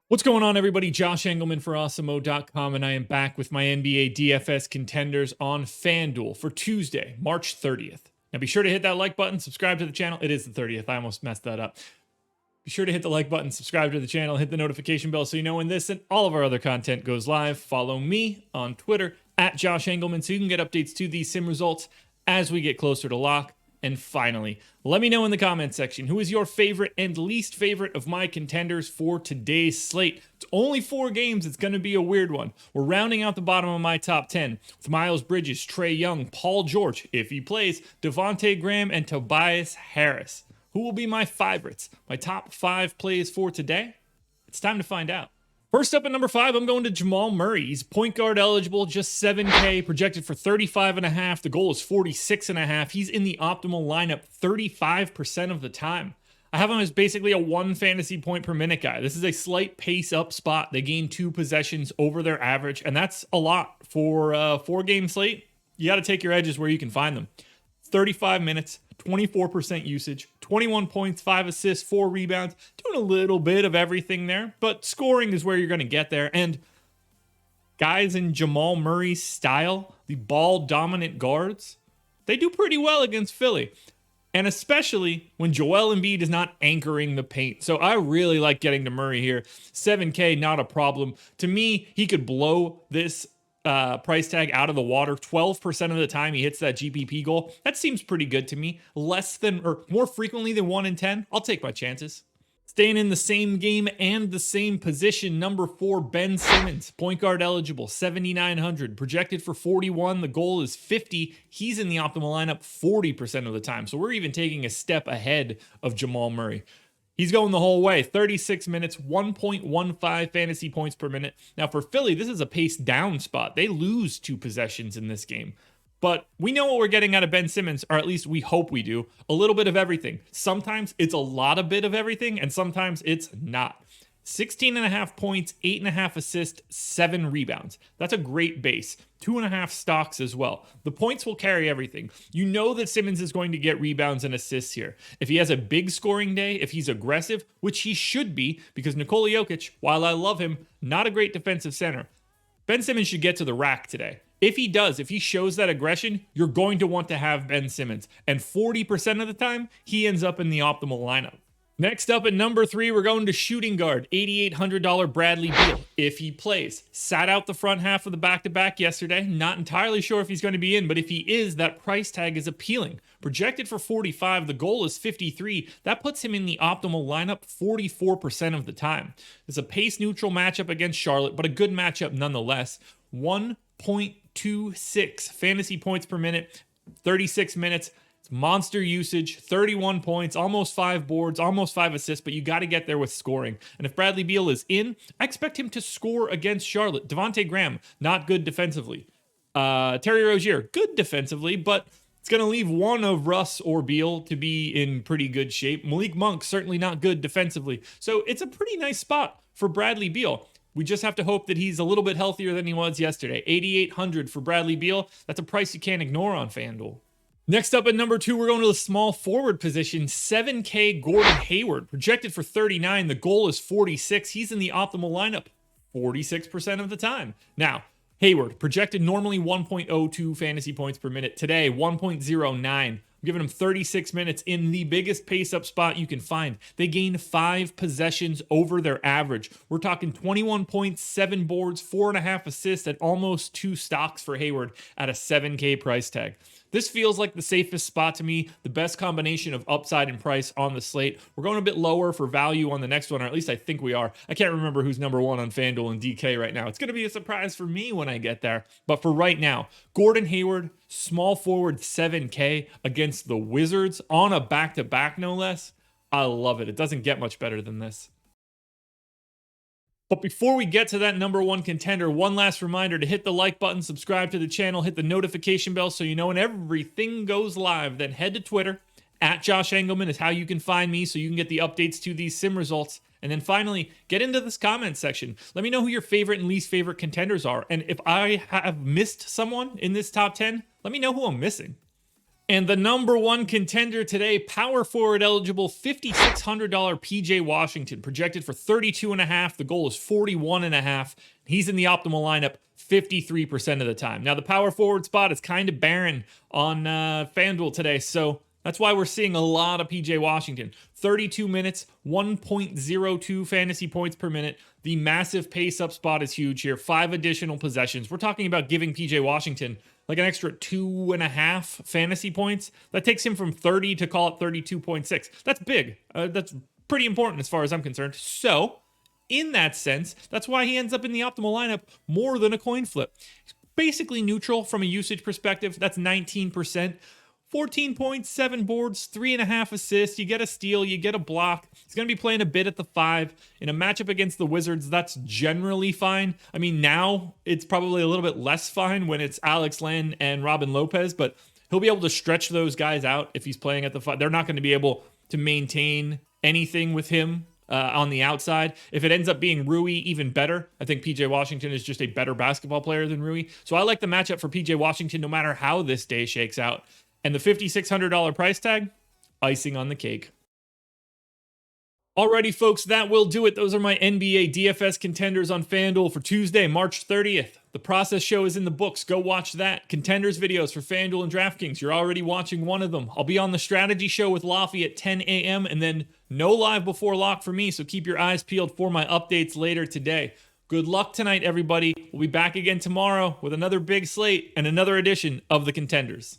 What's going on, everybody? Josh Engleman for Awesemo.com, and I am back with my NBA DFS contenders on FanDuel for Tuesday, March 30th. Now, be sure to hit that like button, subscribe to the channel. It is the 30th. I almost messed that up. Be sure to hit the like button, subscribe to the channel, hit the notification bell so you know when this and all of our other content goes live. Follow me on Twitter at Josh Engleman so you can get updates to these sim results as we get closer to lock. And finally, let me know in the comment section who is your favorite and least favorite of my contenders for today's slate. It's only 4 games. It's going to be a weird one. We're rounding out the bottom of my top 10 with Miles Bridges, Trae Young, Paul George, if he plays, Devontae Graham, and Tobias Harris. Who will be my favorites? My top 5 plays for today? It's time to find out. First up at number 5, I'm going to Jamal Murray. He's point guard eligible, just 7K, projected for 35.5. The goal is 46.5. He's in the optimal lineup 35% of the time. I have him as basically a 1 fantasy point per minute guy. This is a slight pace up spot. They gain 2 possessions over their average, and that's a lot for a 4-game slate. You got to take your edges where you can find them. 35 minutes, 24% usage, 21 points, 5 assists, 4 rebounds, doing a little bit of everything there, but scoring is where you're going to get there. And guys in Jamal Murray's style, the ball-dominant guards, they do pretty well against Philly, and especially when Joel Embiid is not anchoring the paint. So I really like getting to Murray here. 7K, not a problem. To me, he could blow this price tag out of the water 12% of the time he hits that GPP goal. That seems pretty good to me. Less than or more frequently than 1 in 10. I'll take my chances. Staying in the same game and the same position, number 4, Ben Simmons, point guard eligible, 7,900, projected for 41. The goal is 50. He's in the optimal lineup 40% of the time. So we're even taking a step ahead of Jamal Murray. He's going the whole way. 36 minutes, 1.15 fantasy points per minute. Now for Philly, this is a pace down spot. They lose 2 possessions in this game. But we know what we're getting out of Ben Simmons, or at least we hope we do. A little bit of everything. Sometimes it's a lot of bit of everything, and sometimes it's not. 16.5 points, 8.5 assists, 7 rebounds. That's a great base. 2.5 stocks as well. The points will carry everything. You know that Simmons is going to get rebounds and assists here. If he has a big scoring day, if he's aggressive, which he should be, because Nikola Jokic, while I love him, not a great defensive center. Ben Simmons should get to the rack today. If he does, if he shows that aggression, you're going to want to have Ben Simmons. And 40% of the time, he ends up in the optimal lineup. Next up at number 3, we're going to shooting guard, $8,800 Bradley Beal, if he plays. Sat out the front half of the back-to-back yesterday. Not entirely sure if he's going to be in, but if he is, that price tag is appealing. Projected for 45, the goal is 53. That puts him in the optimal lineup 44% of the time. It's a pace-neutral matchup against Charlotte, but a good matchup nonetheless. 1.26 fantasy points per minute, 36 minutes. Monster usage, 31 points, almost 5 boards, almost 5 assists, but you got to get there with scoring. And if Bradley Beal is in, I expect him to score against Charlotte. Devontae Graham, not good defensively. Terry Rozier, good defensively, but it's going to leave one of Russ or Beal to be in pretty good shape. Malik Monk, certainly not good defensively. So it's a pretty nice spot for Bradley Beal. We just have to hope that he's a little bit healthier than he was yesterday. $8,800 for Bradley Beal. That's a price you can't ignore on FanDuel. Next up at number 2, we're going to the small forward position, 7K Gordon Hayward, projected for 39. The goal is 46. He's in the optimal lineup 46% of the time. Now, Hayward, projected normally 1.02 fantasy points per minute. Today, 1.09. I'm giving him 36 minutes in the biggest pace-up spot you can find. They gain 5 possessions over their average. We're talking 21 points, 7 boards, 4.5 assists, at almost 2 stocks for Hayward at a 7K price tag. This feels like the safest spot to me, the best combination of upside and price on the slate. We're going a bit lower for value on the next one, or at least I think we are. I can't remember who's number 1 on FanDuel and DK right now. It's going to be a surprise for me when I get there. But for right now, Gordon Hayward, small forward 7K against the Wizards on a back-to-back, no less. I love it. It doesn't get much better than this. But before we get to that number 1 contender, one last reminder to hit the like button, subscribe to the channel, hit the notification bell so you know when everything goes live. Then head to Twitter, at Josh Engleman is how you can find me so you can get the updates to these sim results. And then finally, get into this comment section. Let me know who your favorite and least favorite contenders are. And if I have missed someone in this top 10, let me know who I'm missing. And the number one contender today, power forward eligible, $5,600 PJ Washington, projected for 32.5. The goal is 41.5. He's in the optimal lineup 53% of the time. Now, the power forward spot is kind of barren on FanDuel today, so that's why we're seeing a lot of PJ Washington. 32 minutes, 1.02 fantasy points per minute. The massive pace-up spot is huge here. 5 additional possessions. We're talking about giving PJ Washington like an extra 2.5 fantasy points. That takes him from 30 to call it 32.6. That's big. That's pretty important as far as I'm concerned. So, in that sense, that's why he ends up in the optimal lineup more than a coin flip. He's basically neutral from a usage perspective. That's 19%. 14 points, 7 boards, 3.5 assists. You get a steal, you get a block. He's going to be playing a bit at the 5. In a matchup against the Wizards, that's generally fine. I mean, now it's probably a little bit less fine when it's Alex Len and Robin Lopez, but he'll be able to stretch those guys out if he's playing at the 5. They're not going to be able to maintain anything with him on the outside. If it ends up being Rui, even better. I think PJ Washington is just a better basketball player than Rui. So I like the matchup for PJ Washington no matter how this day shakes out. And the $5,600 price tag, icing on the cake. Alrighty, folks, that will do it. Those are my NBA DFS contenders on FanDuel for Tuesday, March 30th. The process show is in the books. Go watch that. Contenders videos for FanDuel and DraftKings. You're already watching one of them. I'll be on the strategy show with Laffy at 10 a.m. and then no live before lock for me, so keep your eyes peeled for my updates later today. Good luck tonight, everybody. We'll be back again tomorrow with another big slate and another edition of the Contenders.